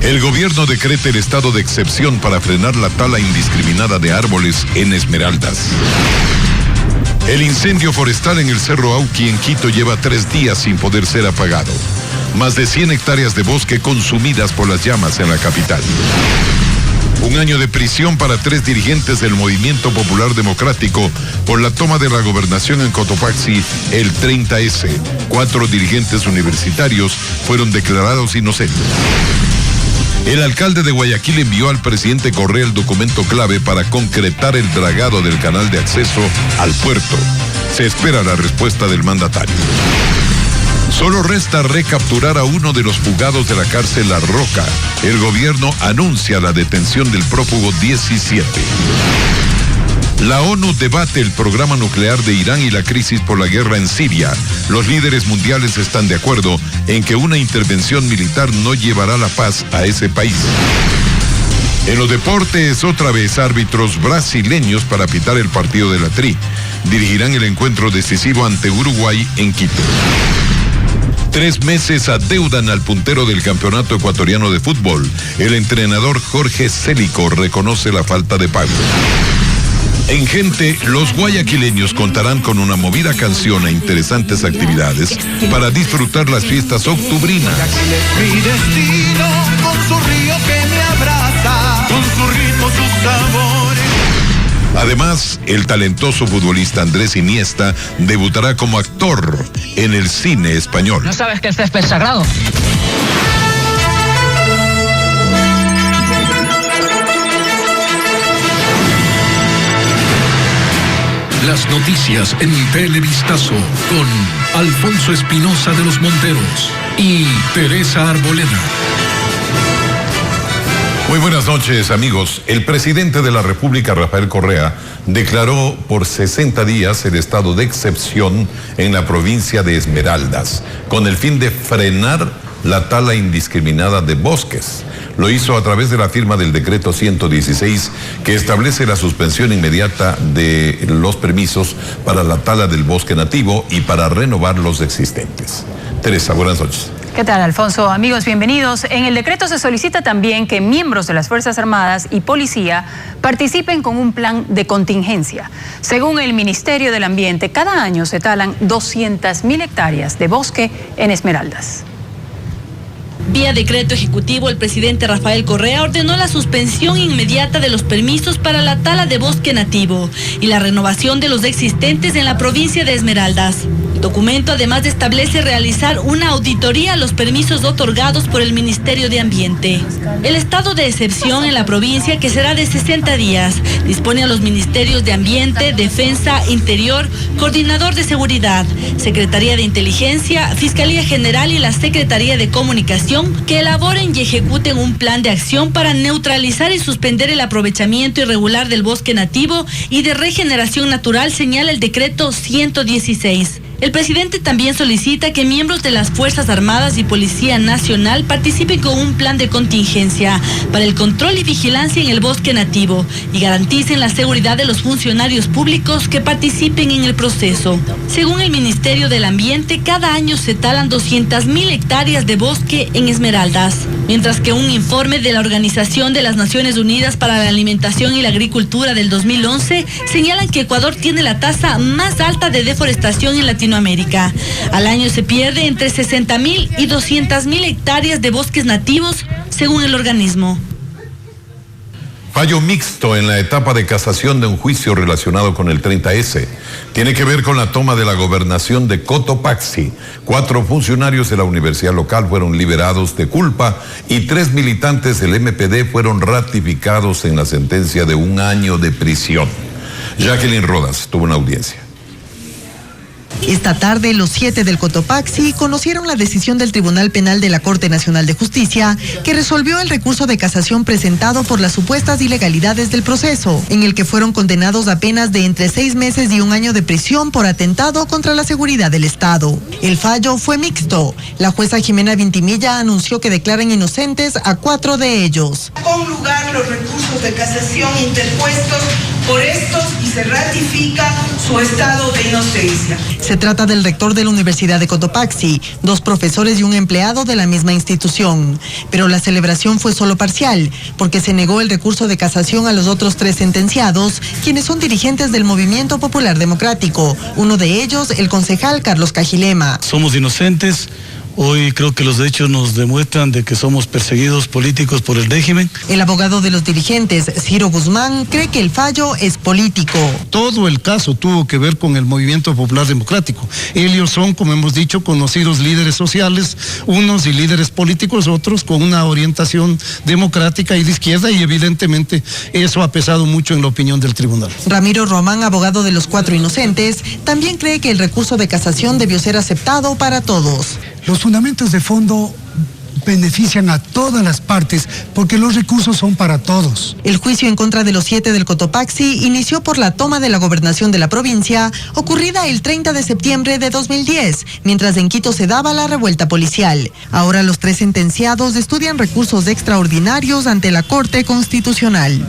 El gobierno decreta el estado de excepción para frenar la tala indiscriminada de árboles en Esmeraldas. El incendio forestal en el Cerro Auqui en Quito lleva 3 días sin poder ser apagado. Más de 100 hectáreas de bosque consumidas por las llamas en la capital. 1 año de prisión para 3 dirigentes del Movimiento Popular Democrático por la toma de la gobernación en Cotopaxi el 30S. 4 dirigentes universitarios fueron declarados inocentes. El alcalde de Guayaquil envió al presidente Correa el documento clave para concretar el dragado del canal de acceso al puerto. Se espera la respuesta del mandatario. Solo resta recapturar a uno de los fugados de la cárcel La Roca. El gobierno anuncia la detención del prófugo 17. La ONU debate el programa nuclear de Irán y la crisis por la guerra en Siria. Los líderes mundiales están de acuerdo en que una intervención militar no llevará la paz a ese país. En los deportes, otra vez árbitros brasileños para pitar el partido de la Tri. Dirigirán el encuentro decisivo ante Uruguay en Quito. 3 meses adeudan al puntero del campeonato ecuatoriano de fútbol. El entrenador Jorge Célico reconoce la falta de pago. En Gente, los guayaquileños contarán con una movida canción e interesantes actividades para disfrutar las fiestas octubrinas. Mi destino, con su río que me abraza, con su ritmo, sus sabores. Además, el talentoso futbolista Andrés Iniesta debutará como actor en el cine español. ¿No sabes que el césped es sagrado? Las noticias en Televistazo con Alfonso Espinosa de los Monteros y Teresa Arboleda. Muy buenas noches, amigos. El presidente de la República, Rafael Correa, declaró por 60 días el estado de excepción en la provincia de Esmeraldas, con el fin de frenar la tala indiscriminada de bosques. Lo hizo a través de la firma del decreto 116 que establece la suspensión inmediata de los permisos para la tala del bosque nativo y para renovar los existentes. Teresa, buenas noches. ¿Qué tal, Alfonso? Amigos, bienvenidos. En el decreto se solicita también que miembros de las Fuerzas Armadas y Policía participen con un plan de contingencia. Según el Ministerio del Ambiente, cada año se talan 200.000 hectáreas de bosque en Esmeraldas. Vía decreto ejecutivo, el presidente Rafael Correa ordenó la suspensión inmediata de los permisos para la tala de bosque nativo y la renovación de los existentes en la provincia de Esmeraldas. El documento además establece realizar una auditoría a los permisos otorgados por el Ministerio de Ambiente. El estado de excepción en la provincia, que será de 60 días, dispone a los ministerios de Ambiente, Defensa, Interior, Coordinador de Seguridad, Secretaría de Inteligencia, Fiscalía General y la Secretaría de Comunicación que elaboren y ejecuten un plan de acción para neutralizar y suspender el aprovechamiento irregular del bosque nativo y de regeneración natural, señala el decreto 116. El presidente también solicita que miembros de las Fuerzas Armadas y Policía Nacional participen con un plan de contingencia para el control y vigilancia en el bosque nativo y garanticen la seguridad de los funcionarios públicos que participen en el proceso. Según el Ministerio del Ambiente, cada año se talan 200.000 hectáreas de bosque en Esmeraldas, mientras que un informe de la Organización de las Naciones Unidas para la Alimentación y la Agricultura del 2011 señalan que Ecuador tiene la tasa más alta de deforestación en Latinoamérica. Al año se pierde entre 60.000 y 200.000 hectáreas de bosques nativos, según el organismo. Fallo mixto en la etapa de casación de un juicio relacionado con el 30S. Tiene que ver con la toma de la gobernación de Cotopaxi. 4 funcionarios de la universidad local fueron liberados de culpa y 3 militantes del MPD fueron ratificados en la sentencia de 1 año de prisión. Jacqueline Rodas tuvo una audiencia. Esta tarde, los 7 del Cotopaxi conocieron la decisión del Tribunal Penal de la Corte Nacional de Justicia, que resolvió el recurso de casación presentado por las supuestas ilegalidades del proceso, en el que fueron condenados a penas de entre 6 meses y 1 año de prisión por atentado contra la seguridad del Estado. El fallo fue mixto. La jueza Jimena Vintimilla anunció que declaran inocentes a 4 de ellos. Con lugar los recursos de casación interpuestos por estos y se ratifica su estado de inocencia. Se trata del rector de la Universidad de Cotopaxi, 2 profesores y un empleado de la misma institución. Pero la celebración fue solo parcial, porque se negó el recurso de casación a los otros 3 sentenciados, quienes son dirigentes del Movimiento Popular Democrático. Uno de ellos, el concejal Carlos Cajilema. Somos inocentes. Hoy creo que los hechos nos demuestran de que somos perseguidos políticos por el régimen. El abogado de los dirigentes, Ciro Guzmán, cree que el fallo es político. Todo el caso tuvo que ver con el Movimiento Popular Democrático. Ellos son, como hemos dicho, conocidos líderes sociales, unos y líderes políticos, otros con una orientación democrática y de izquierda, y evidentemente eso ha pesado mucho en la opinión del tribunal. Ramiro Román, abogado de los 4 inocentes, también cree que el recurso de casación debió ser aceptado para todos. Los fundamentos de fondo benefician a todas las partes porque los recursos son para todos. El juicio en contra de los 7 del Cotopaxi inició por la toma de la gobernación de la provincia, ocurrida el 30 de septiembre de 2010, mientras en Quito se daba la revuelta policial. Ahora los 3 sentenciados estudian recursos extraordinarios ante la Corte Constitucional.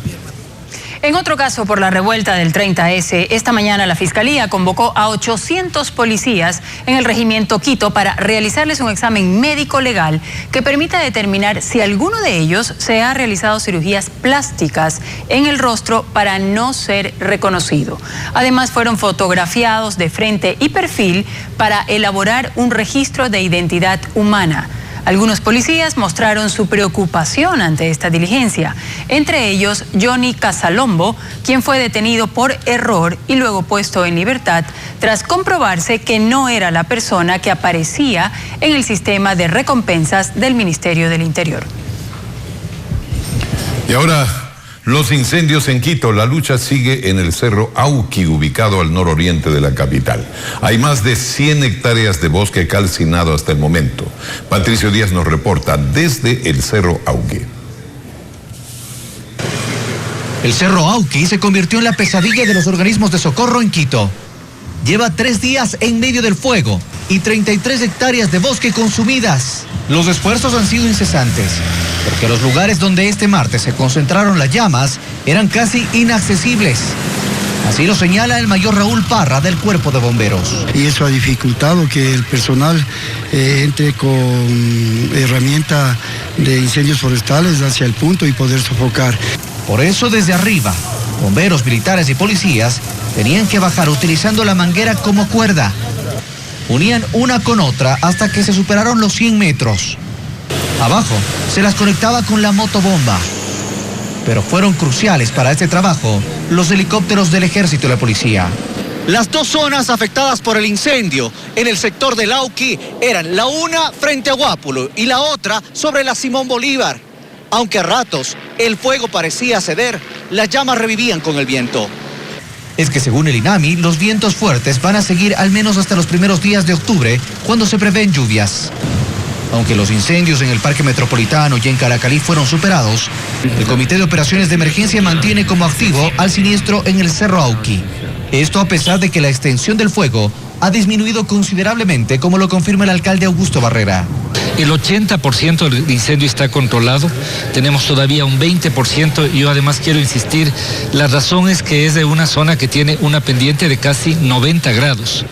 En otro caso, por la revuelta del 30S, esta mañana la Fiscalía convocó a 800 policías en el regimiento Quito para realizarles un examen médico legal que permita determinar si alguno de ellos se ha realizado cirugías plásticas en el rostro para no ser reconocido. Además, fueron fotografiados de frente y perfil para elaborar un registro de identidad humana. Algunos policías mostraron su preocupación ante esta diligencia, entre ellos Johnny Casalombo, quien fue detenido por error y luego puesto en libertad tras comprobarse que no era la persona que aparecía en el sistema de recompensas del Ministerio del Interior. Y ahora, los incendios en Quito. La lucha sigue en el Cerro Auqui, ubicado al nororiente de la capital. Hay más de 100 hectáreas de bosque calcinado hasta el momento. Patricio Díaz nos reporta desde el Cerro Auqui. El Cerro Auqui se convirtió en la pesadilla de los organismos de socorro en Quito. Lleva 3 días en medio del fuego y 33 hectáreas de bosque consumidas. Los esfuerzos han sido incesantes, porque los lugares donde este martes se concentraron las llamas eran casi inaccesibles. Así lo señala el mayor Raúl Parra del Cuerpo de Bomberos. Y eso ha dificultado que el personal entre con herramienta de incendios forestales hacia el punto y poder sofocar. Por eso desde arriba, bomberos, militares y policías tenían que bajar utilizando la manguera como cuerda. Unían una con otra hasta que se superaron los 100 metros. Abajo se las conectaba con la motobomba. Pero fueron cruciales para este trabajo los helicópteros del Ejército y la Policía. Las 2 zonas afectadas por el incendio en el sector del Auqui eran la una frente a Guápulo y la otra sobre la Simón Bolívar. Aunque a ratos el fuego parecía ceder, las llamas revivían con el viento. Es que según el INAMI, los vientos fuertes van a seguir al menos hasta los primeros días de octubre, cuando se prevén lluvias. Aunque los incendios en el Parque Metropolitano y en Caracalí fueron superados, el Comité de Operaciones de Emergencia mantiene como activo al siniestro en el Cerro Auqui. Esto a pesar de que la extensión del fuego ha disminuido considerablemente, como lo confirma el alcalde Augusto Barrera. El 80% del incendio está controlado, tenemos todavía un 20%, y yo además quiero insistir, la razón es que es de una zona que tiene una pendiente de casi 90 grados.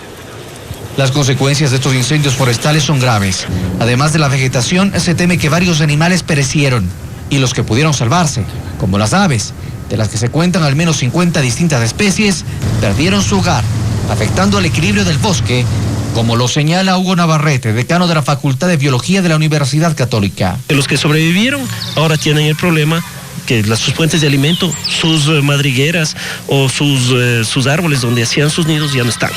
Las consecuencias de estos incendios forestales son graves. Además de la vegetación, se teme que varios animales perecieron, y los que pudieron salvarse, como las aves, de las que se cuentan al menos 50 distintas especies, perdieron su hogar, afectando al equilibrio del bosque, como lo señala Hugo Navarrete, decano de la Facultad de Biología de la Universidad Católica. Los que sobrevivieron ahora tienen el problema que sus fuentes de alimento, sus madrigueras o sus árboles donde hacían sus nidos ya no están.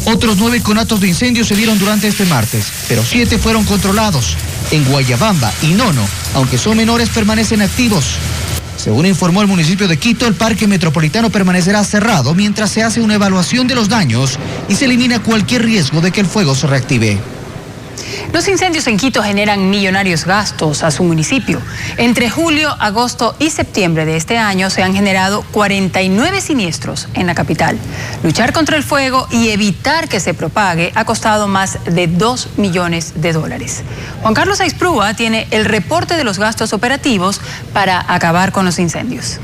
Otros 9 conatos de incendio se dieron durante este martes, pero 7 fueron controlados. En Guayabamba y Nono, aunque son menores, permanecen activos. Según informó el municipio de Quito, el Parque Metropolitano permanecerá cerrado mientras se hace una evaluación de los daños y se elimina cualquier riesgo de que el fuego se reactive. Los incendios en Quito generan millonarios gastos a su municipio. Entre julio, agosto y septiembre de este año se han generado 49 siniestros en la capital. Luchar contra el fuego y evitar que se propague ha costado más de $2 millones. Juan Carlos Aisprúa tiene el reporte de los gastos operativos para acabar con los incendios.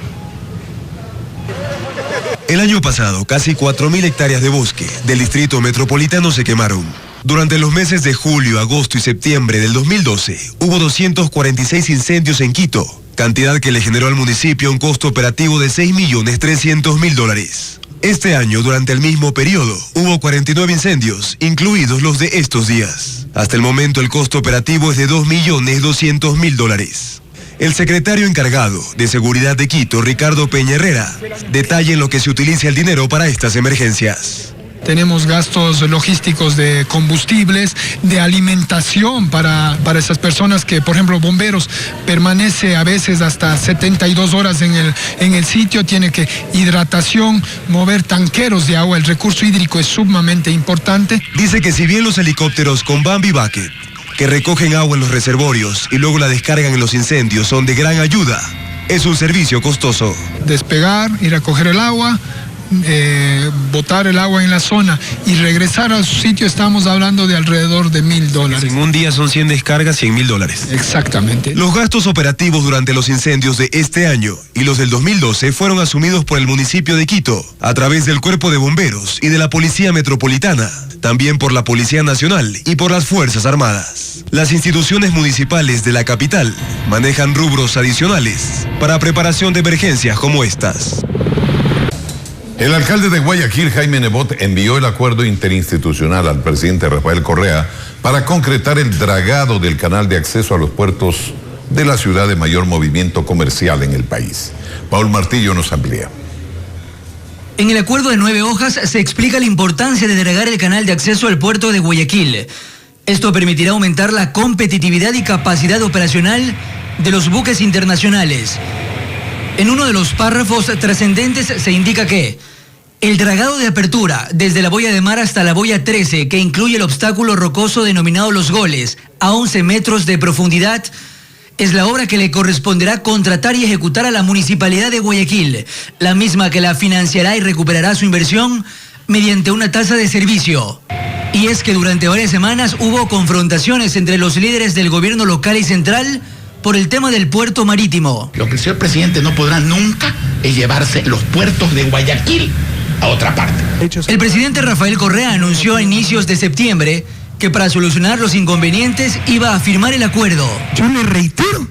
El año pasado, casi 4.000 hectáreas de bosque del distrito metropolitano se quemaron. Durante los meses de julio, agosto y septiembre del 2012, hubo 246 incendios en Quito, cantidad que le generó al municipio un costo operativo de $6.300.000. Este año, durante el mismo periodo, hubo 49 incendios, incluidos los de estos días. Hasta el momento, el costo operativo es de $2.200.000. El secretario encargado de Seguridad de Quito, Ricardo Peña Herrera, detalla en lo que se utiliza el dinero para estas emergencias. Tenemos gastos logísticos de combustibles, de alimentación para esas personas que, por ejemplo, bomberos, permanece a veces hasta 72 horas en el sitio, tiene que hidratación, mover tanqueros de agua, el recurso hídrico es sumamente importante. Dice que si bien los helicópteros con Bambi Bucket, que recogen agua en los reservorios y luego la descargan en los incendios, son de gran ayuda, es un servicio costoso. Despegar, ir a coger el agua, botar el agua en la zona y regresar a su sitio, estamos hablando de alrededor de $1.000. En un día son 100 descargas, $100.000. Exactamente. Los gastos operativos durante los incendios de este año y los del 2012 fueron asumidos por el municipio de Quito a través del Cuerpo de Bomberos y de la Policía Metropolitana, también por la Policía Nacional y por las Fuerzas Armadas. Las instituciones municipales de la capital manejan rubros adicionales para preparación de emergencias como estas. El alcalde de Guayaquil, Jaime Nebot, envió el acuerdo interinstitucional al presidente Rafael Correa para concretar el dragado del canal de acceso a los puertos de la ciudad de mayor movimiento comercial en el país. Paul Martillo nos amplía. En el acuerdo de 9 hojas se explica la importancia de dragar el canal de acceso al puerto de Guayaquil. Esto permitirá aumentar la competitividad y capacidad operacional de los buques internacionales. En uno de los párrafos trascendentes se indica que el dragado de apertura desde la boya de mar hasta la boya 13, que incluye el obstáculo rocoso denominado Los Goles, a 11 metros de profundidad, es la obra que le corresponderá contratar y ejecutar a la Municipalidad de Guayaquil, la misma que la financiará y recuperará su inversión mediante una tasa de servicio. Y es que durante varias semanas hubo confrontaciones entre los líderes del gobierno local y central por el tema del puerto marítimo. Lo que el señor presidente no podrá nunca es llevarse los puertos de Guayaquil a otra parte. El presidente Rafael Correa anunció a inicios de septiembre que para solucionar los inconvenientes iba a firmar el acuerdo. Yo le reitero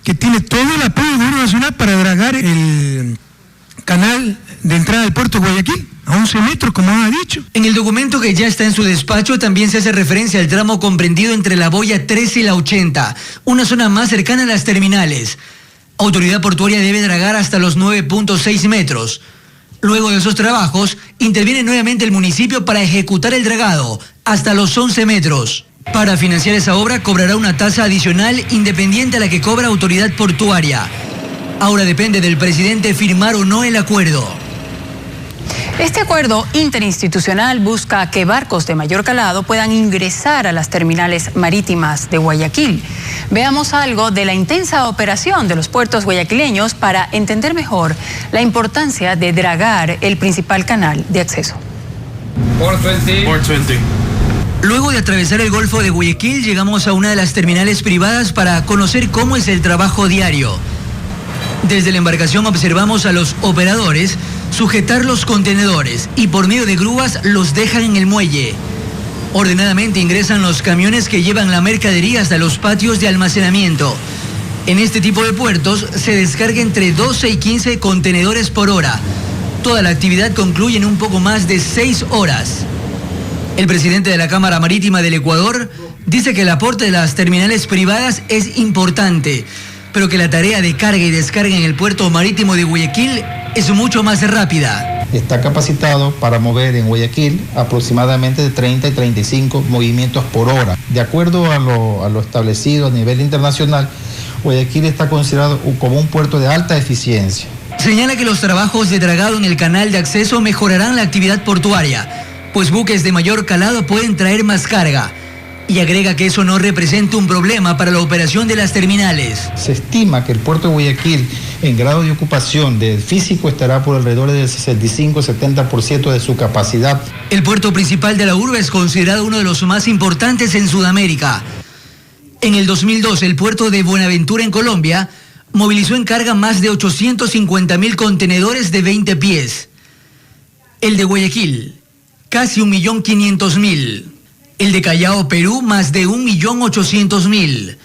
que tiene todo el apoyo del gobierno nacional para dragar el canal de entrada del puerto de Guayaquil a 11 metros, como ha dicho. En el documento que ya está en su despacho también se hace referencia al tramo comprendido entre la boya 13 y la 80, una zona más cercana a las terminales. Autoridad portuaria debe dragar hasta los 9.6 metros. Luego de esos trabajos, interviene nuevamente el municipio para ejecutar el dragado hasta los 11 metros. Para financiar esa obra cobrará una tasa adicional independiente a la que cobra Autoridad Portuaria. Ahora depende del presidente firmar o no el acuerdo. Este acuerdo interinstitucional busca que barcos de mayor calado puedan ingresar a las terminales marítimas de Guayaquil. Veamos algo de la intensa operación de los puertos guayaquileños para entender mejor la importancia de dragar el principal canal de acceso. 420. Luego de atravesar el Golfo de Guayaquil, llegamos a una de las terminales privadas para conocer cómo es el trabajo diario. Desde la embarcación observamos a los operadores sujetar los contenedores y por medio de grúas los dejan en el muelle. Ordenadamente ingresan los camiones que llevan la mercadería hasta los patios de almacenamiento. En este tipo de puertos se descarga entre 12 y 15 contenedores por hora. Toda la actividad concluye en un poco más de 6 horas. El presidente de la Cámara Marítima del Ecuador dice que el aporte de las terminales privadas es importante, pero que la tarea de carga y descarga en el puerto marítimo de Guayaquil es mucho más rápida. Está capacitado para mover en Guayaquil aproximadamente de 30 y 35 movimientos por hora. De acuerdo a lo establecido a nivel internacional, Guayaquil está considerado como un puerto de alta eficiencia. Señala que los trabajos de dragado en el canal de acceso mejorarán la actividad portuaria, pues buques de mayor calado pueden traer más carga. Y agrega que eso no representa un problema para la operación de las terminales. Se estima que el puerto de Guayaquil, en grado de ocupación del físico, estará por alrededor del 65-70% de su capacidad. El puerto principal de la urbe es considerado uno de los más importantes en Sudamérica. En el 2012, el puerto de Buenaventura en Colombia movilizó en carga más de 850.000 contenedores de 20 pies. El de Guayaquil, casi 1.500.000. El de Callao, Perú, más de 1.800.000.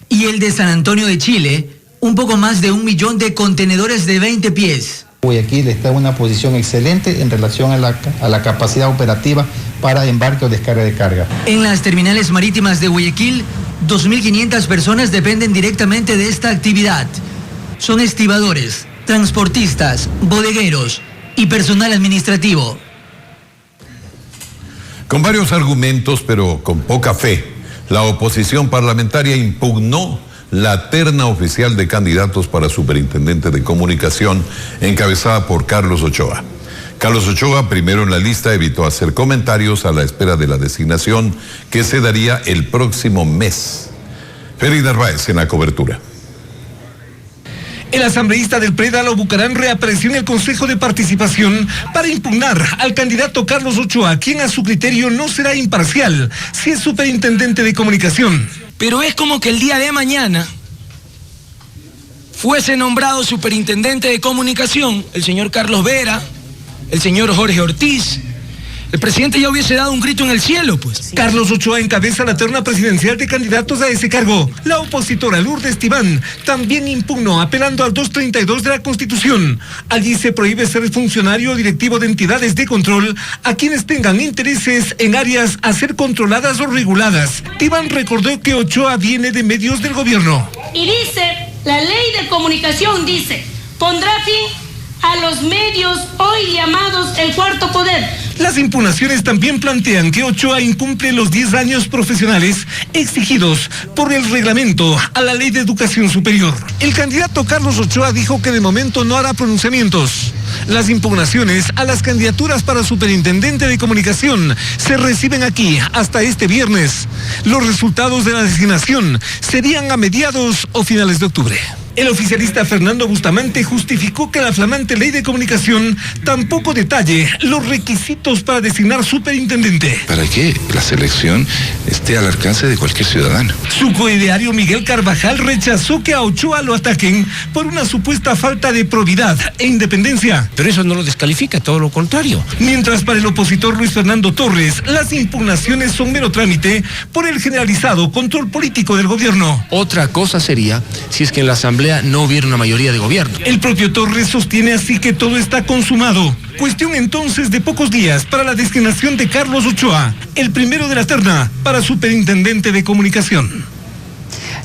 Y el de San Antonio de Chile, un poco más de 1 millón de contenedores de 20 pies. Guayaquil está en una posición excelente en relación a la capacidad operativa para embarque o descarga de carga. En las terminales marítimas de Guayaquil, 2.500 personas dependen directamente de esta actividad. Son estibadores, transportistas, bodegueros y personal administrativo. Con varios argumentos, pero con poca fe, la oposición parlamentaria impugnó la terna oficial de candidatos para superintendente de comunicación encabezada por Carlos Ochoa. Carlos Ochoa, primero en la lista, evitó hacer comentarios a la espera de la designación que se daría el próximo mes. Félix Narváez en la cobertura. El asambleísta del PRED, Alo Bucarán, reapareció en el Consejo de Participación para impugnar al candidato Carlos Ochoa, quien a su criterio no será imparcial si es superintendente de comunicación. Pero es como que el día de mañana fuese nombrado superintendente de comunicación el señor Carlos Vera, el señor Jorge Ortiz. El presidente ya hubiese dado un grito en el cielo, pues. Carlos Ochoa encabeza la terna presidencial de candidatos a ese cargo. La opositora Lourdes Tibán también impugnó apelando al 232 de la Constitución. Allí se prohíbe ser funcionario o directivo de entidades de control a quienes tengan intereses en áreas a ser controladas o reguladas. Tibán recordó que Ochoa viene de medios del gobierno. Y dice, la ley de comunicación dice, pondrá fin a los medios hoy llamados el cuarto poder. Las impugnaciones también plantean que Ochoa incumple los 10 años profesionales exigidos por el reglamento a la Ley de Educación Superior. El candidato Carlos Ochoa dijo que de momento no hará pronunciamientos. Las impugnaciones a las candidaturas para superintendente de comunicación se reciben aquí hasta este viernes. Los resultados de la designación serían a mediados o finales de octubre. El oficialista Fernando Bustamante justificó que la flamante ley de comunicación tampoco detalle los requisitos para designar superintendente. Para que la selección esté al alcance de cualquier ciudadano. Su coideario Miguel Carvajal rechazó que a Ochoa lo ataquen por una supuesta falta de probidad e independencia. Pero eso no lo descalifica, todo lo contrario. Mientras para el opositor Luis Fernando Torres, las impugnaciones son mero trámite por el generalizado control político del gobierno. Otra cosa sería si es que en la Asamblea no hubiera una mayoría de gobierno. El propio Torres sostiene así que todo está consumado. Cuestión entonces de pocos días para la designación de Carlos Ochoa, el primero de la terna para superintendente de comunicación.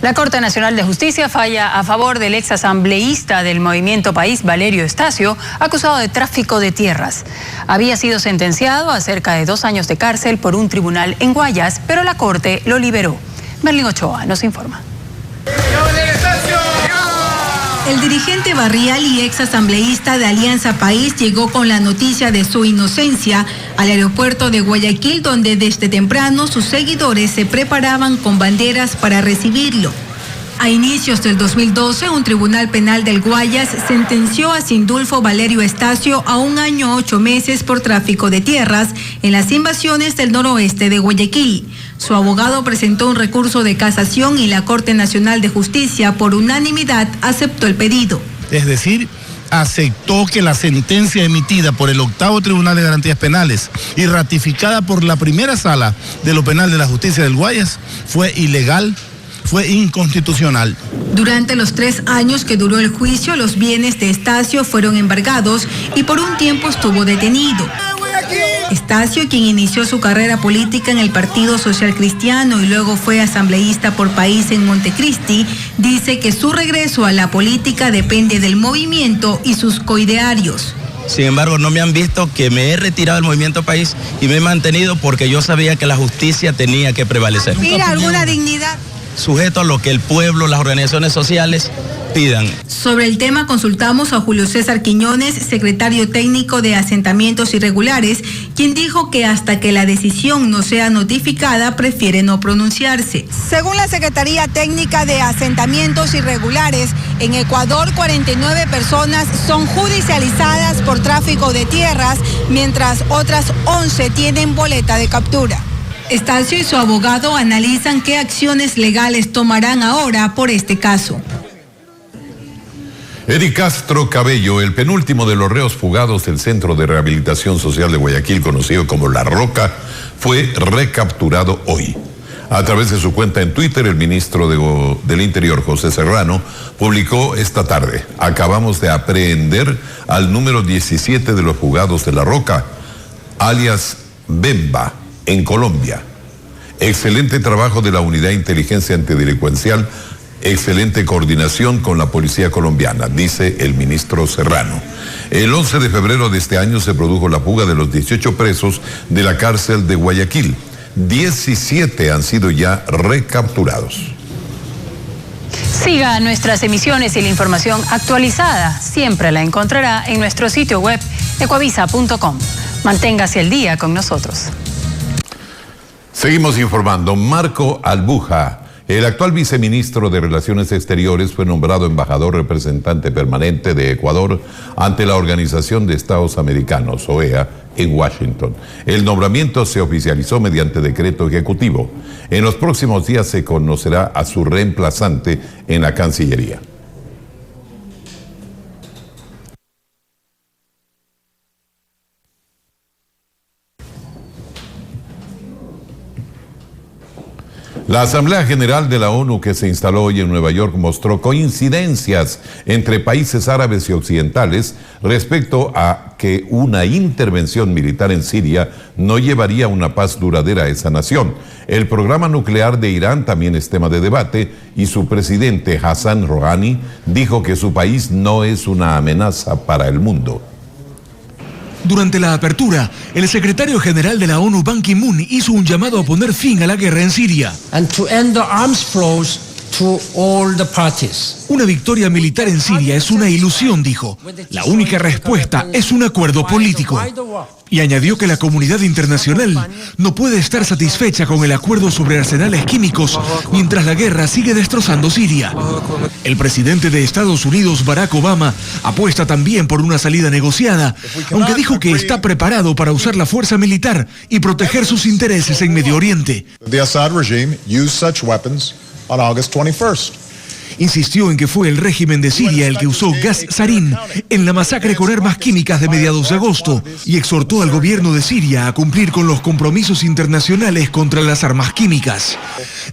La Corte Nacional de Justicia falla a favor del ex asambleísta del Movimiento País, Valerio Estacio, acusado de tráfico de tierras. Había sido sentenciado a cerca de 2 años de cárcel por un tribunal en Guayas, pero la Corte lo liberó. Merlin Ochoa nos informa. El dirigente barrial y ex asambleísta de Alianza País llegó con la noticia de su inocencia al aeropuerto de Guayaquil, donde desde temprano sus seguidores se preparaban con banderas para recibirlo. A inicios del 2012, un tribunal penal del Guayas sentenció a Sindulfo Valerio Estacio a 1 año 8 meses por tráfico de tierras en las invasiones del noroeste de Guayaquil. Su abogado presentó un recurso de casación y la Corte Nacional de Justicia, por unanimidad, aceptó el pedido. Es decir, aceptó que la sentencia emitida por el 8º Tribunal de Garantías Penales y ratificada por la primera sala de lo penal de la justicia del Guayas fue ilegal, fue inconstitucional. Durante los 3 años que duró el juicio, los bienes de Estacio fueron embargados y por un tiempo estuvo detenido. Estacio, quien inició su carrera política en el Partido Social Cristiano y luego fue asambleísta por País en Montecristi, dice que su regreso a la política depende del movimiento y sus coidearios. Sin embargo, no me han visto que me he retirado del Movimiento País y me he mantenido porque yo sabía que la justicia tenía que prevalecer. ¿Mira alguna dignidad? Sujeto a lo que el pueblo, las organizaciones sociales pidan. Sobre el tema consultamos a Julio César Quiñones, secretario técnico de Asentamientos Irregulares, quien dijo que hasta que la decisión no sea notificada prefiere no pronunciarse. Según la Secretaría Técnica de Asentamientos Irregulares, en Ecuador 49 personas son judicializadas por tráfico de tierras, mientras otras 11 tienen boleta de captura. Estacio y su abogado analizan qué acciones legales tomarán ahora por este caso. Eddie Castro Cabello, el penúltimo de los reos fugados del Centro de Rehabilitación Social de Guayaquil, conocido como La Roca, fue recapturado hoy. A través de su cuenta en Twitter, el ministro del Interior, José Serrano, publicó esta tarde: acabamos de aprehender al número 17 de los fugados de La Roca, alias Bemba, en Colombia. Excelente trabajo de la Unidad de Inteligencia Antidelincuencial, excelente coordinación con la policía colombiana, dice el ministro Serrano. El 11 de febrero de este año se produjo la fuga de los 18 presos de la cárcel de Guayaquil. 17 han sido ya recapturados. Siga nuestras emisiones y la información actualizada siempre la encontrará en nuestro sitio web ecuavisa.com. Manténgase al día con nosotros. Seguimos informando. Marco Albuja, el actual viceministro de Relaciones Exteriores, fue nombrado embajador representante permanente de Ecuador ante la Organización de Estados Americanos, OEA, en Washington. El nombramiento se oficializó mediante decreto ejecutivo. En los próximos días se conocerá a su reemplazante en la Cancillería. La Asamblea General de la ONU, que se instaló hoy en Nueva York, mostró coincidencias entre países árabes y occidentales respecto a que una intervención militar en Siria no llevaría a una paz duradera a esa nación. El programa nuclear de Irán también es tema de debate y su presidente Hassan Rouhani dijo que su país no es una amenaza para el mundo. Durante la apertura, el secretario general de la ONU, Ban Ki-moon, hizo un llamado a poner fin a la guerra en Siria. Una victoria militar en Siria es una ilusión, dijo. La única respuesta es un acuerdo político. Y añadió que la comunidad internacional no puede estar satisfecha con el acuerdo sobre arsenales químicos mientras la guerra sigue destrozando Siria. El presidente de Estados Unidos, Barack Obama, apuesta también por una salida negociada, aunque dijo que está preparado para usar la fuerza militar y proteger sus intereses en Medio Oriente. The Assad regime used such weapons on August 21st. Insistió en que fue el régimen de Siria el que usó gas sarín en la masacre con armas químicas de mediados de agosto y exhortó al gobierno de Siria a cumplir con los compromisos internacionales contra las armas químicas.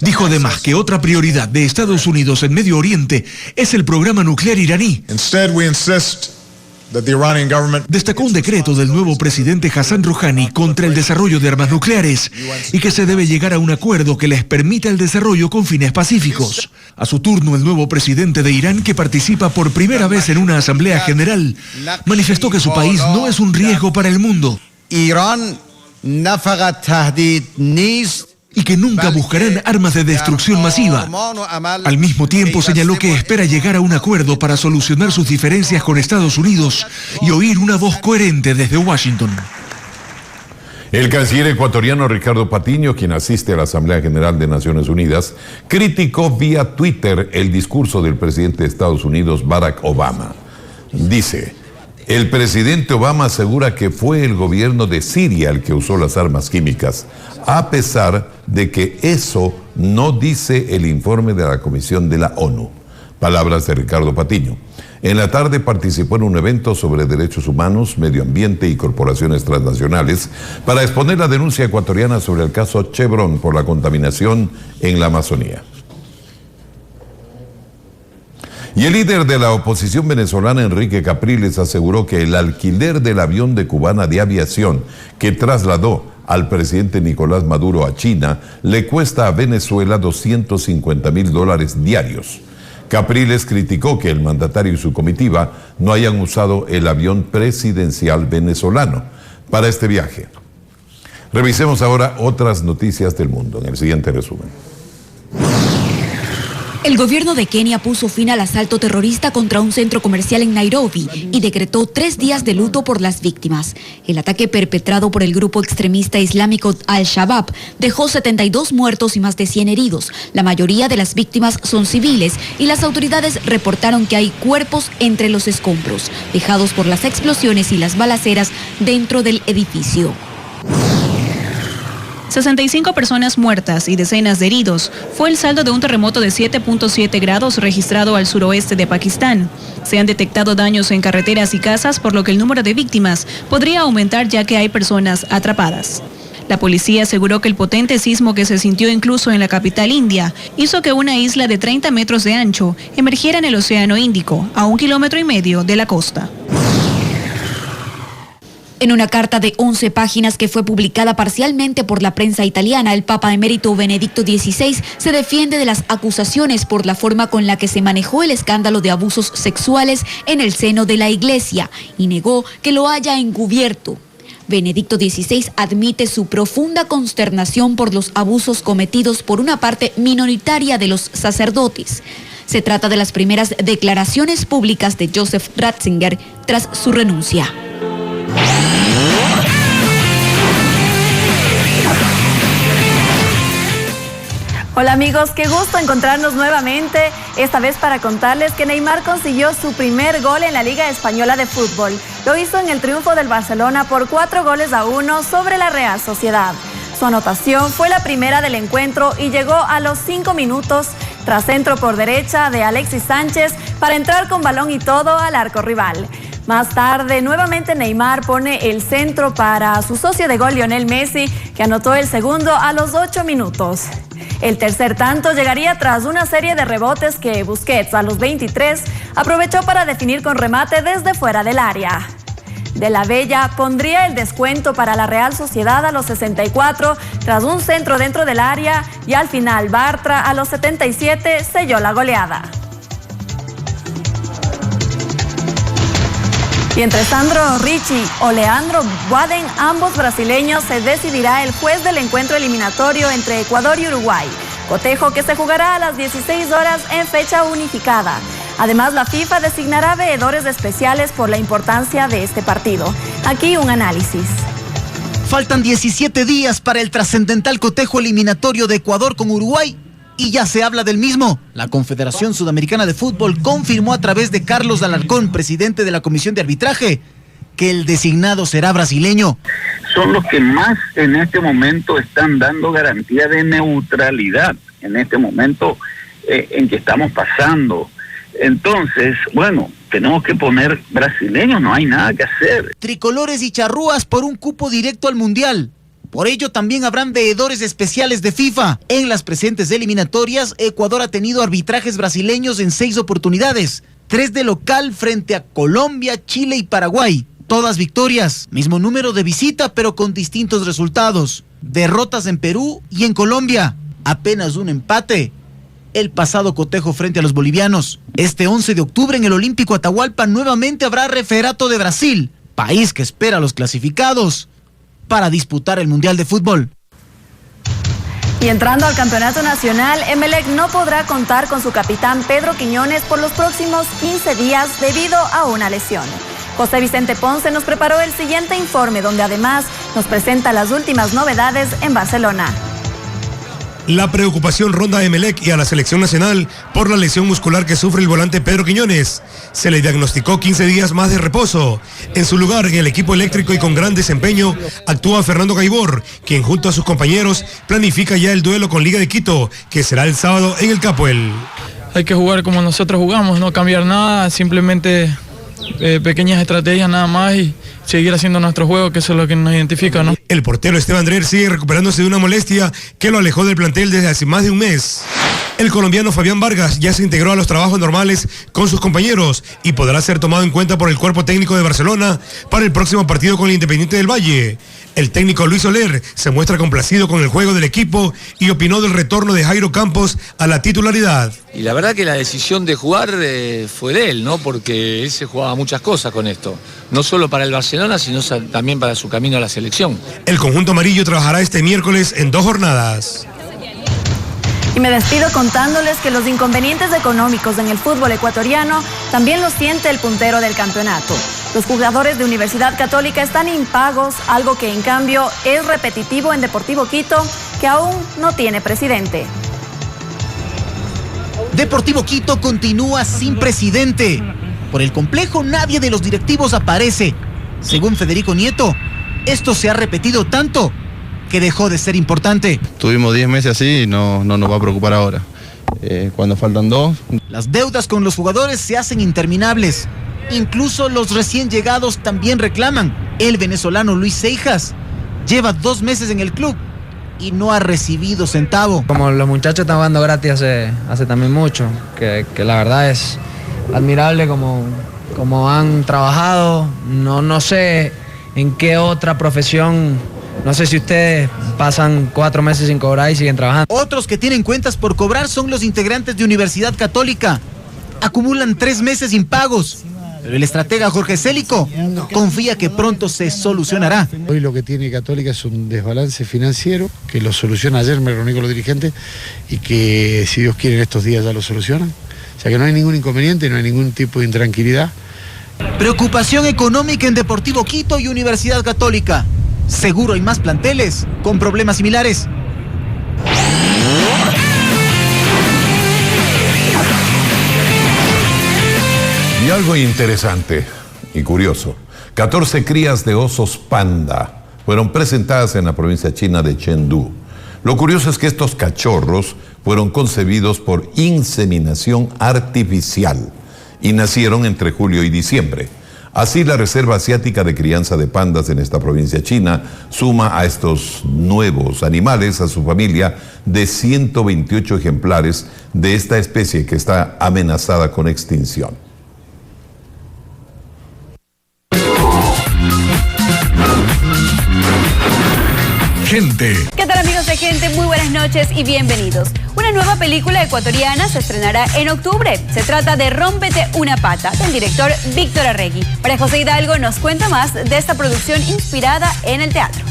Dijo además que otra prioridad de Estados Unidos en Medio Oriente es el programa nuclear iraní. Destacó un decreto del nuevo presidente Hassan Rouhani contra el desarrollo de armas nucleares y que se debe llegar a un acuerdo que les permita el desarrollo con fines pacíficos. A su turno, el nuevo presidente de Irán, que participa por primera vez en una asamblea general, manifestó que su país no es un riesgo para el mundo y que nunca buscarán armas de destrucción masiva. Al mismo tiempo señaló que espera llegar a un acuerdo para solucionar sus diferencias con Estados Unidos y oír una voz coherente desde Washington. El canciller ecuatoriano Ricardo Patiño, quien asiste a la Asamblea General de Naciones Unidas, criticó vía Twitter el discurso del presidente de Estados Unidos, Barack Obama. Dice: el presidente Obama asegura que fue el gobierno de Siria el que usó las armas químicas, a pesar de que eso no dice el informe de la Comisión de la ONU. Palabras de Ricardo Patiño. En la tarde participó en un evento sobre derechos humanos, medio ambiente y corporaciones transnacionales para exponer la denuncia ecuatoriana sobre el caso Chevron por la contaminación en la Amazonía. Y el líder de la oposición venezolana, Enrique Capriles, aseguró que el alquiler del avión de Cubana de Aviación que trasladó al presidente Nicolás Maduro a China le cuesta a Venezuela $250,000 diarios. Capriles criticó que el mandatario y su comitiva no hayan usado el avión presidencial venezolano para este viaje. Revisemos ahora otras noticias del mundo en el siguiente resumen. El gobierno de Kenia puso fin al asalto terrorista contra un centro comercial en Nairobi y decretó 3 días de luto por las víctimas. El ataque perpetrado por el grupo extremista islámico Al-Shabaab dejó 72 muertos y más de 100 heridos. La mayoría de las víctimas son civiles y las autoridades reportaron que hay cuerpos entre los escombros, dejados por las explosiones y las balaceras dentro del edificio. 65 personas muertas y decenas de heridos fue el saldo de un terremoto de 7.7 grados registrado al suroeste de Pakistán. Se han detectado daños en carreteras y casas, por lo que el número de víctimas podría aumentar ya que hay personas atrapadas. La policía aseguró que el potente sismo que se sintió incluso en la capital india hizo que una isla de 30 metros de ancho emergiera en el Océano Índico, a 1,5 kilómetros de la costa. En una carta de 11 páginas que fue publicada parcialmente por la prensa italiana, el Papa emérito Benedicto XVI se defiende de las acusaciones por la forma con la que se manejó el escándalo de abusos sexuales en el seno de la Iglesia y negó que lo haya encubierto. Benedicto XVI admite su profunda consternación por los abusos cometidos por una parte minoritaria de los sacerdotes. Se trata de las primeras declaraciones públicas de Joseph Ratzinger tras su renuncia. Hola amigos, qué gusto encontrarnos nuevamente, esta vez para contarles que Neymar consiguió su primer gol en la Liga Española de Fútbol. Lo hizo en el triunfo del Barcelona por 4-1 sobre la Real Sociedad. Su anotación fue la primera del encuentro y llegó a los 5 minutos tras centro por derecha de Alexis Sánchez para entrar con balón y todo al arco rival. Más tarde, nuevamente Neymar pone el centro para su socio de gol Lionel Messi, que anotó el segundo a los 8 minutos. El tercer tanto llegaría tras una serie de rebotes que Busquets, a los 23, aprovechó para definir con remate desde fuera del área. De la Bella pondría el descuento para la Real Sociedad a los 64 tras un centro dentro del área y al final Bartra a los 77 selló la goleada. Y entre Sandro Ricci o Leandro Boaden, ambos brasileños, se decidirá el juez del encuentro eliminatorio entre Ecuador y Uruguay, cotejo que se jugará a las 16 horas en fecha unificada. Además, la FIFA designará veedores especiales por la importancia de este partido. Aquí un análisis. Faltan 17 días para el trascendental cotejo eliminatorio de Ecuador con Uruguay y ya se habla del mismo. La Confederación Sudamericana de Fútbol confirmó a través de Carlos Alarcón, presidente de la Comisión de Arbitraje, que el designado será brasileño. Son los que más en este momento están dando garantía de neutralidad en este momento en que estamos pasando. Entonces, bueno, tenemos que poner brasileños, no hay nada que hacer. Tricolores y charrúas por un cupo directo al Mundial. Por ello también habrán veedores especiales de FIFA. En las presentes eliminatorias, Ecuador ha tenido arbitrajes brasileños en 6 oportunidades, 3 de local frente a Colombia, Chile y Paraguay. Todas victorias, mismo número de visita pero con distintos resultados. Derrotas en Perú y en Colombia, apenas un empate. El pasado cotejo frente a los bolivianos. Este 11 de octubre en el Olímpico Atahualpa nuevamente habrá referato de Brasil, país que espera a los clasificados para disputar el Mundial de Fútbol. Y entrando al campeonato nacional, Emelec no podrá contar con su capitán Pedro Quiñones por los próximos 15 días debido a una lesión. José Vicente Ponce nos preparó el siguiente informe, donde además nos presenta las últimas novedades en Barcelona. La preocupación ronda a Emelec y a la selección nacional por la lesión muscular que sufre el volante Pedro Quiñones. Se le diagnosticó 15 días más de reposo. En su lugar, en el equipo eléctrico y con gran desempeño, actúa Fernando Gaibor, quien junto a sus compañeros planifica ya el duelo con Liga de Quito, que será el sábado en el Capuel. Hay que jugar como nosotros jugamos, no cambiar nada, simplemente pequeñas estrategias nada más y seguir haciendo nuestro juego, que eso es lo que nos identifica, ¿no? El portero Esteban Drer sigue recuperándose de una molestia que lo alejó del plantel desde hace más de un mes. El colombiano Fabián Vargas ya se integró a los trabajos normales con sus compañeros y podrá ser tomado en cuenta por el cuerpo técnico de Barcelona para el próximo partido con el Independiente del Valle. El técnico Luis Soler se muestra complacido con el juego del equipo y opinó del retorno de Jairo Campos a la titularidad. Y la verdad que la decisión de jugar fue de él, ¿no? Porque él se jugaba muchas cosas con esto. No solo para el Barcelona, sino también para su camino a la selección. El conjunto amarillo trabajará este miércoles en 2 jornadas. Y me despido contándoles que los inconvenientes económicos en el fútbol ecuatoriano también los siente el puntero del campeonato. Los jugadores de Universidad Católica están impagos, algo que en cambio es repetitivo en Deportivo Quito, que aún no tiene presidente. Deportivo Quito continúa sin presidente. Por el complejo nadie de los directivos aparece. Según Federico Nieto, esto se ha repetido tanto que dejó de ser importante. Tuvimos 10 meses así y no nos va a preocupar ahora. Cuando faltan 2. Las deudas con los jugadores se hacen interminables. Incluso los recién llegados también reclaman. El venezolano Luis Seijas lleva 2 meses en el club y no ha recibido centavo. Como los muchachos están jugando gratis hace también mucho, que la verdad es admirable como han trabajado. No sé en qué otra profesión, no sé si ustedes pasan 4 meses sin cobrar y siguen trabajando. Otros que tienen cuentas por cobrar son los integrantes de Universidad Católica. Acumulan 3 meses impagos. Pero el estratega Jorge Célico confía que pronto se solucionará. Hoy lo que tiene Católica es un desbalance financiero, que lo soluciona ayer, me reuní con los dirigentes, y que si Dios quiere en estos días ya lo solucionan. O sea que no hay ningún inconveniente, no hay ningún tipo de intranquilidad. Preocupación económica en Deportivo Quito y Universidad Católica. Seguro hay más planteles con problemas similares. Y algo interesante y curioso, 14 crías de osos panda fueron presentadas en la provincia china de Chengdu. Lo curioso es que estos cachorros fueron concebidos por inseminación artificial y nacieron entre julio y diciembre. Así, la Reserva Asiática de Crianza de Pandas en esta provincia china suma a estos nuevos animales a su familia de 128 ejemplares de esta especie que está amenazada con extinción. Gente. ¿Qué tal, amigos de Gente? Muy buenas noches y bienvenidos. Una nueva película ecuatoriana se estrenará en octubre. Se trata de Rómpete una pata, del director Víctor Arregui. María José Hidalgo nos cuenta más de esta producción inspirada en el teatro.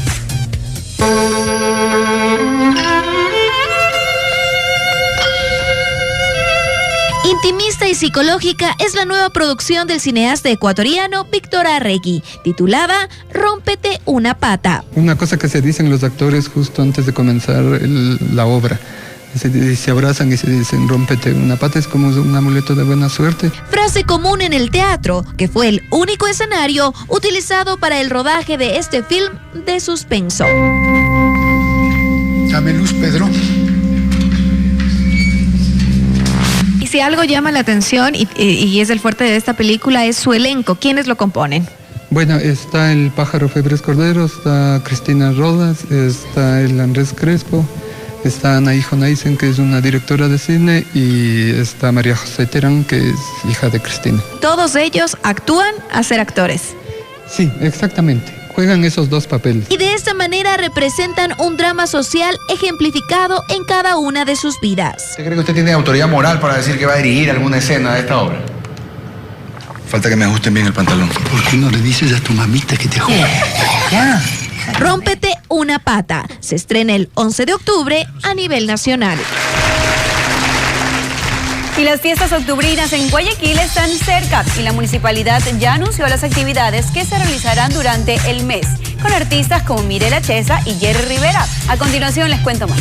Intimista y psicológica es la nueva producción del cineasta ecuatoriano Víctor Arregui, titulada Rómpete una pata. Una cosa que se dicen los actores justo antes de comenzar la obra. Se abrazan y se dicen rómpete una pata, es como un amuleto de buena suerte. Frase común en el teatro, que fue el único escenario utilizado para el rodaje de este film de suspenso. Dame luz, Pedro. Si algo llama la atención y es el fuerte de esta película es su elenco. ¿Quiénes lo componen? Bueno, está el Pájaro Febres Cordero, está Cristina Rodas, está el Andrés Crespo, está Anaí Jonaisen, que es una directora de cine, y está María José Terán, que es hija de Cristina. Todos ellos actúan a ser actores. Sí, exactamente. Juegan esos dos papeles. Y de esta manera representan un drama social ejemplificado en cada una de sus vidas. ¿Usted cree que usted tiene autoridad moral para decir que va a dirigir alguna escena de esta obra? Falta que me ajusten bien el pantalón. ¿Por qué no le dices a tu mamita que te ajuste? Ya. Rómpete una pata. Se estrena el 11 de octubre a nivel nacional. Y las fiestas octubrinas en Guayaquil están cerca y la municipalidad ya anunció las actividades que se realizarán durante el mes, con artistas como Mirela Chesa y Jerry Rivera. A continuación les cuento más.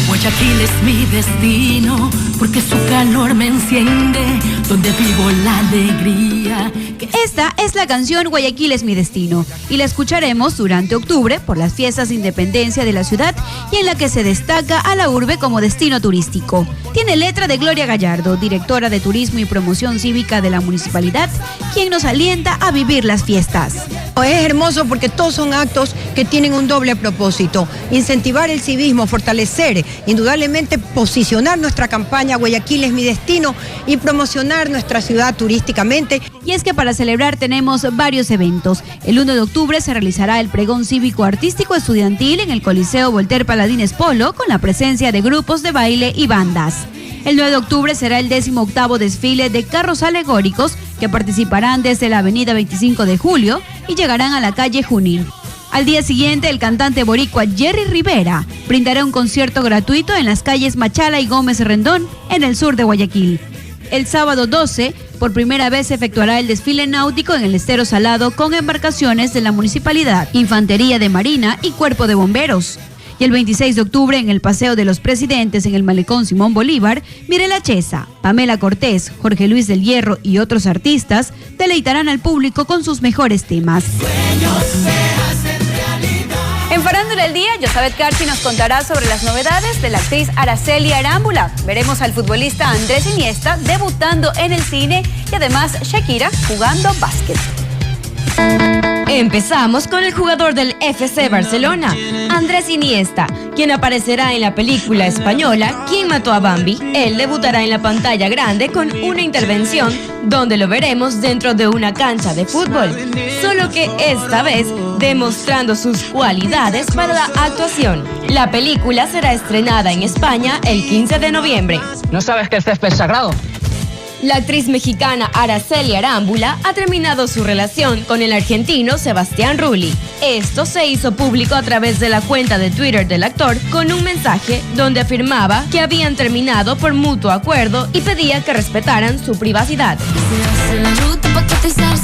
Guayaquil es mi destino, porque su calor me enciende, donde vivo la alegría. Esta es la canción Guayaquil es mi destino y la escucharemos durante octubre por las fiestas de independencia de la ciudad y en la que se destaca a la urbe como destino turístico. Tiene letra de Gloria Gallardo, directora de Turismo y Promoción Cívica de la municipalidad, quien nos alienta a vivir las fiestas. Es hermoso porque todos son actos que tienen un doble propósito: incentivar el civismo, fortalecer, indudablemente posicionar nuestra campaña Guayaquil es mi destino y promocionar nuestra ciudad turísticamente. Y es que para celebrar tenemos varios eventos. El 1 de octubre se realizará el pregón cívico artístico estudiantil en el Coliseo Voltaire Paladines Polo con la presencia de grupos de baile y bandas. El 9 de octubre será el 18º desfile de carros alegóricos que participarán desde la avenida 25 de Julio y llegarán a la calle Junín. Al día siguiente, el cantante boricua Jerry Rivera brindará un concierto gratuito en las calles Machala y Gómez Rendón, en el sur de Guayaquil. El sábado 12, por primera vez se efectuará el desfile náutico en el Estero Salado con embarcaciones de la Municipalidad, Infantería de Marina y Cuerpo de Bomberos. Y el 26 de octubre, en el Paseo de los Presidentes en el Malecón Simón Bolívar, Mirela Chesa, Pamela Cortés, Jorge Luis del Hierro y otros artistas deleitarán al público con sus mejores temas. Sueños se hacen realidad. En Farándula del Día, Yosabet Carchi nos contará sobre las novedades de la actriz Araceli Arámbula. Veremos al futbolista Andrés Iniesta debutando en el cine y además Shakira jugando básquet. Empezamos con el jugador del FC Barcelona, Andrés Iniesta, quien aparecerá en la película española ¿Quién mató a Bambi? Él debutará en la pantalla grande con una intervención donde lo veremos dentro de una cancha de fútbol, solo que esta vez demostrando sus cualidades para la actuación. La película será estrenada en España el 15 de noviembre. ¿No sabes que el césped es sagrado? La actriz mexicana Araceli Arámbula ha terminado su relación con el argentino Sebastián Rulli. Esto se hizo público a través de la cuenta de Twitter del actor con un mensaje donde afirmaba que habían terminado por mutuo acuerdo y pedía que respetaran su privacidad.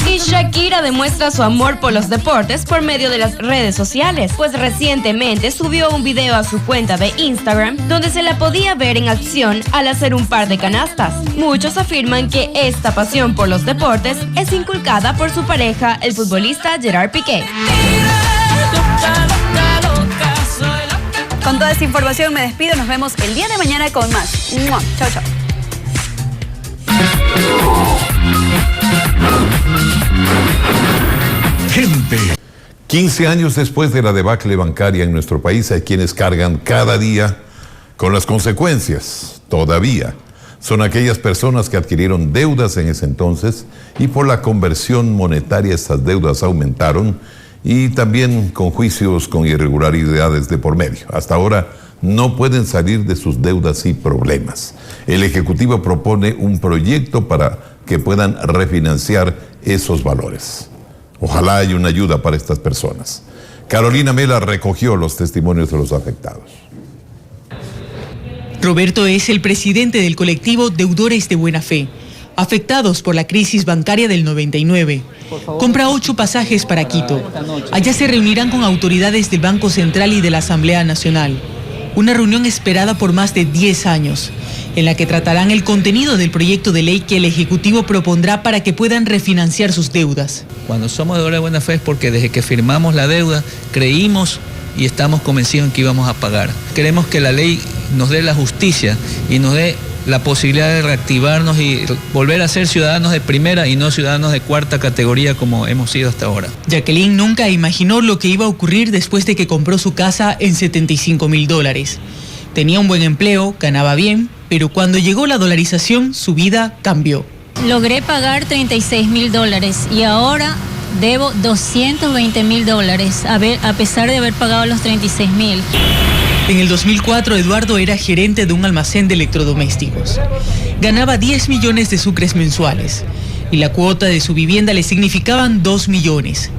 Y Shakira demuestra su amor por los deportes por medio de las redes sociales, pues recientemente subió un video a su cuenta de Instagram donde se la podía ver en acción al hacer un par de canastas. Muchos afirman que esta pasión por los deportes es inculcada por su pareja, el futbolista Gerard Piqué. Con toda esta información me despido, nos vemos el día de mañana con más. Chao, chao. Gente. 15 años después de la debacle bancaria en nuestro país, hay quienes cargan cada día con las consecuencias. Todavía son aquellas personas que adquirieron deudas en ese entonces y por la conversión monetaria estas deudas aumentaron y también con juicios con irregularidades de por medio. Hasta ahora no pueden salir de sus deudas y problemas. El Ejecutivo propone un proyecto para que puedan refinanciar esos valores. Ojalá haya una ayuda para estas personas. Carolina Mela recogió los testimonios de los afectados. Roberto es el presidente del colectivo Deudores de Buena Fe, afectados por la crisis bancaria del 99. Compra 8 pasajes para Quito. Allá se reunirán con autoridades del Banco Central y de la Asamblea Nacional. Una reunión esperada por más de 10 años, en la que tratarán el contenido del proyecto de ley que el Ejecutivo propondrá para que puedan refinanciar sus deudas. Cuando somos deudores de buena fe es porque desde que firmamos la deuda creímos y estamos convencidos en que íbamos a pagar. Queremos que la ley nos dé la justicia y nos dé la posibilidad de reactivarnos y volver a ser ciudadanos de primera y no ciudadanos de cuarta categoría como hemos sido hasta ahora. Jacqueline nunca imaginó lo que iba a ocurrir después de que compró su casa en $75,000. Tenía un buen empleo, ganaba bien, pero cuando llegó la dolarización, su vida cambió. Logré pagar $36,000 y ahora debo $220,000 a pesar de haber pagado los $36,000. En el 2004, Eduardo era gerente de un almacén de electrodomésticos. Ganaba 10 millones de sucres mensuales y la cuota de su vivienda le significaban 2 millones.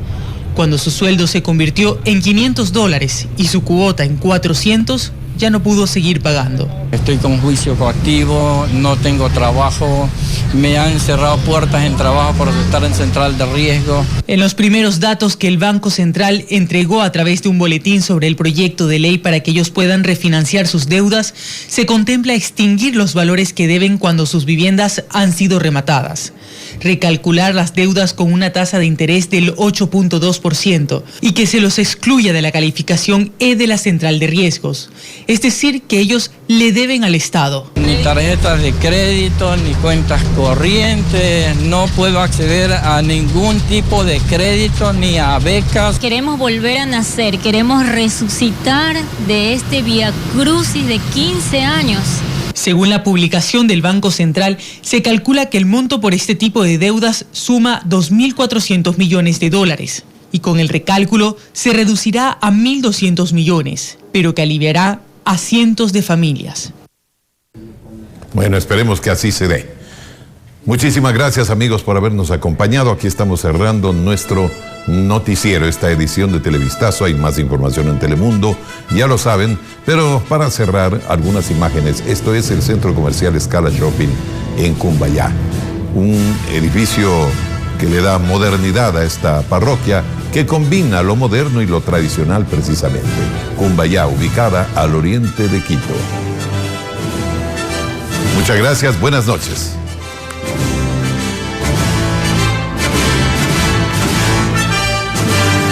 Cuando su sueldo se convirtió en $500 y su cuota en 400, ya no pudo seguir pagando. Estoy con juicio coactivo, no tengo trabajo, me han cerrado puertas en trabajo por estar en central de riesgo. En los primeros datos que el Banco Central entregó a través de un boletín sobre el proyecto de ley para que ellos puedan refinanciar sus deudas, se contempla extinguir los valores que deben cuando sus viviendas han sido rematadas, recalcular las deudas con una tasa de interés del 8.2% y que se los excluya de la calificación E de la central de riesgos, es decir, que ellos le deben al Estado. Ni tarjetas de crédito, ni cuentas corrientes, no puedo acceder a ningún tipo de crédito ni a becas. Queremos volver a nacer, queremos resucitar de este viacrucis de 15 años. Según la publicación del Banco Central, se calcula que el monto por este tipo de deudas suma $2.400 millones y con el recálculo se reducirá a 1.200 millones, pero que aliviará a cientos de familias. Bueno, esperemos que así se dé. Muchísimas gracias, amigos, por habernos acompañado. Aquí estamos cerrando nuestro noticiero, esta edición de Televistazo. Hay más información en Telemundo, ya lo saben, pero para cerrar, algunas imágenes. Esto es el Centro Comercial Scala Shopping en Cumbayá, un edificio que le da modernidad a esta parroquia, que combina lo moderno y lo tradicional precisamente. Cumbayá, ubicada al oriente de Quito. Muchas gracias, buenas noches.